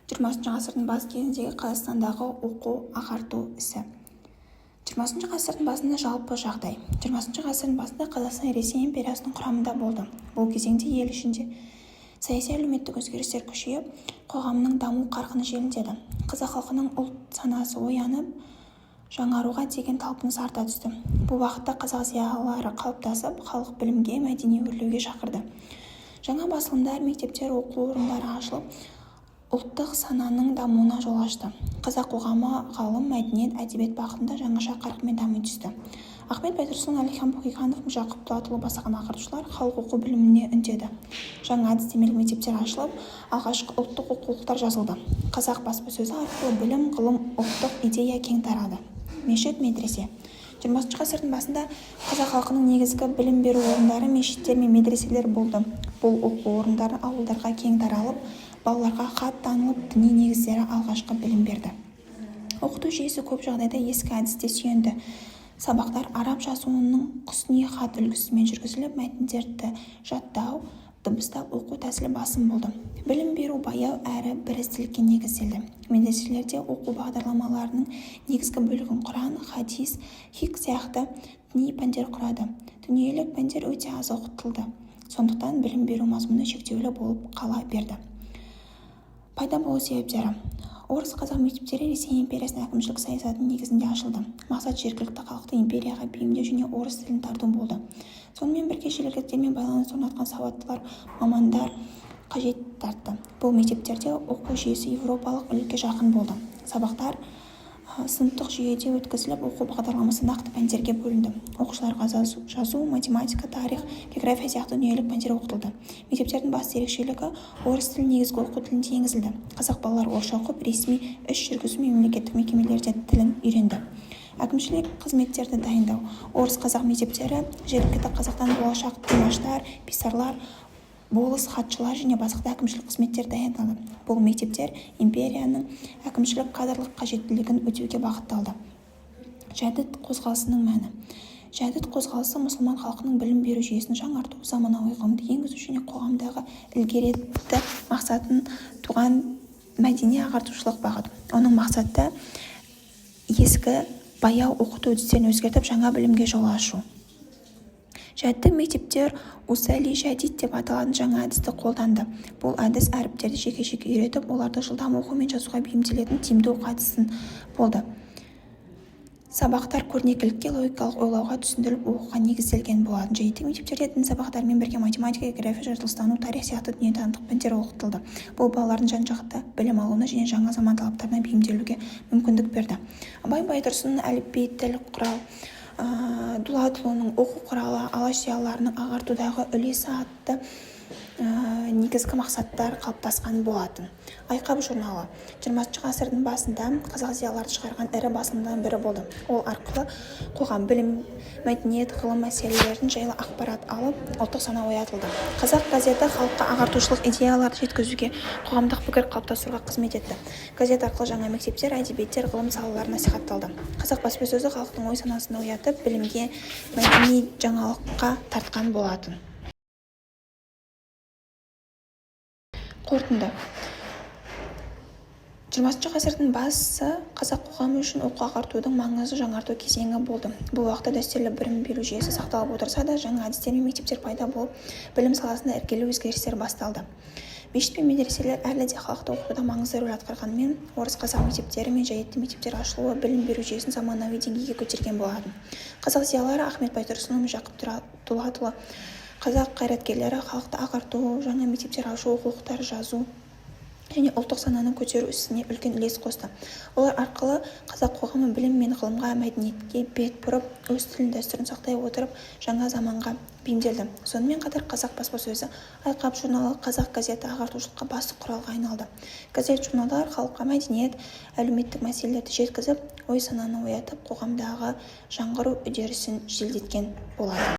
20 ғасырдың бас кезіндегі Қазақстандағы оқу-ағарту ісі. 20 ғасырдың басында жалпы жағдай. 20 ғасырдың басында Қазақстан Ресей империясының құрамында болды. Бұл кезеңде ел ішінде саяси-әлеуметтік өзгерістер күшейіп, қоғамның даму қарқыны жеделдеді. Қазақ халқының ұлт санасы оянып, жаңаруға деген талпыныс арта түсті. Бұл уақытта қазақ зиялылары қалыптасып, халық білімге, мәдени өрлеуге шақырды. Жаңа басылымдар, мектептер, оқу орындары ашылып, ұлттық сананың дамуына жол ашты. Қазақ қоғамы ғылым, мәдениет, әдебиет бағытында жаңаша қарқынмен дами түсті. Ахмет Байтұрсынұлы, Әлихан Бөкейханов, Міржақып Дулатұлы бастаған ағартушылар халық оқу біліміне үндеді. Жаңа әдістемелік мектептер ашылып, алғашқы ұлттық оқулықтар жазылды. Қазақ баспасөзі арқылы білім, ғылым, ұлттық идея кең тарады. Мешіт, медресе. 20 ғасырдың басында қазақ халқының негізгі білім беру орындары мешіттер мен медреселер болды. Бұл оқу орындары ауылдарға кең таралып, балаларға хат танылып, діни негіздері алғашқы білім берді. Оқыту жүйесі көп жағдайда ескі әдісте сүйенді. Сабақтар араб жазуының құсни хат үлгісімен жүргізіліп, мәтіндерді жаттау, дыбыстап оқу тәсілі басым болды. Білім беру баяу әрі бірізділікке негізделді. Медреселерде оқу бағдарламаларының негізгі бөлігін Құран, хадис, фикх сияқты діни пәндер құрады. Дүниелік пәндер өте аз оқытылды. Сондықтан білім беру мазмұны шектеулі болып қала берді. Пайда болу себептері. Орыс қазақ мектептері Ресей империясының әкімшілік саясатының негізінде ашылды. Мақсат жергілікті халықты империяға бейімдеу және орыс тілін тарту болды. Сонымен бірге жергіліктермен байланыс орнатқан сауаттылар, мамандар қажет тартты. Бұл мектептерде оқу жүйесі европалық үлгіге жақын болды. Сабақтар сыныптық жүйеде өткізіліп, оқу бағдарламасы нақты пәндерге бөлінді. Оқушыларға жазу, математика, тарих, география сияқты дүниелік пәндер оқытылды. Мектептердің басты ерекшелігі орыс тілі негізгі оқу тілінде енгізілді. Қазақ балалары орысша оқып, ресми іс жүргізу мемлекеттік мекемелерде тілін үйренді. Әкімшілік қызметтерді дайындау. Орыс қазақ мектептері жергілікті қазақтан болашақ димаштар, писарлар, болыс хатшылар және басқа да әкімшілік қызметтер дайындалды. Бұл мектептер империяның әкімшілік кадрлық қажеттілігін өтеуге бағытталды. Жәдіт қозғалысының мәні. Жәдіт қозғалысы мұсылман халқының білім беру жүйесін жаңарту, заманауи ғылымды енгізу және қоғамдағы ілгерілеуді мақсатын туған мәдени ағартушылық бағыт. Оның мақсаты ескі баяу оқыту үдерістерін өзгертіп, жаңа білімге жол ашу. Жәдіт мектептер усали жәдид деп аталатын жаңа әдісті қолданды. Бұл әдіс әріптерді жеке-жеке үйретіп, оларды жылдам оқу мен жазуға бейімделетін тиімді оқу әдісі болды. Сабақтар көрнекілікке, логикалық ойлауға түсіндіріліп оқуға негізделген болатын. Жәдит мектептерде дін сабақтарымен бірге математика, география, жаратылыстану, тарих сияқты дүниетанымдық пәндер оқытылды. Бұл балалардың жан-жақты білім алуына және жаңа заман талаптарына бейімделуге мүмкіндік берді. Абай Байтұрсынның әліпби, тіл, құрал, Дулатұлының оқу құралы, алаш зиялыларының ағартудағы үлесі атты негізгі мақсаттар қалыптасқан болатын. Айқап журналы 20 ғасырдың басында қазақ зиялылары шығарған ірі басылымдардан бірі болды. Ол арқылы қоғам, білім, мәдениет, ғылым мәселелерін жайлы ақпарат алып, ұлттық сана оятылды. Қазақ газеті халыққа ағартушылық идеяларды жеткізуге, қоғамдық пікір қалыптастыруға қызмет етті. Газет арқылы жаңа мектептер, әдебиеттер, ғылым салалары насихатталды. Қазақ баспасөзі халықтың ой санасын оятып, білімге, мәдени жаңалыққа тартқан болатын. Қорытынды. 20 ғасырдың басы қазақ қоғамы үшін оқу-ағартудың маңызды жаңарту кезеңі болды. Бұл уақытта дәстүрлі білім беру жүйесі сақталып отырса да, жаңа әдістер мен мектептер пайда болып, білім саласында іргелі өзгерістер басталды. Мешіт пен медреселер әлі де халықты оқытуда маңызды рөл атқарғанымен, орыс қазақ мектептері мен жәдит мектептер ашылуы білім беру жүйесін заманауи деңгейге көтерген болатын. Қазақ зиялылары Ахмет Байтұрсынұлы, Міржақып Дулатұлы, қазақ қайраткерлері халықты ағарту, жаңа мектептер ашу, оқулықтар жазу және ұлттық сананы көтеру ісіне үлкен үлес қосты. Олар арқылы қазақ қоғамы білім мен ғылымға, мәдениетке бет бұрып, өз тілін дәстүрін сақтай отырып, жаңа заманға бейімделді. Сонымен қатар қазақ баспасөзі, Айқап журналы, қазақ газеті ағартушылыққа басты құралға айналды. Газет-журналдар халыққа мәдениет, әлеуметтік мәселелерді жеткізіп, ой сананы оятып, қоғамдағы жаңғыру үдерісін жеделдеткен болады.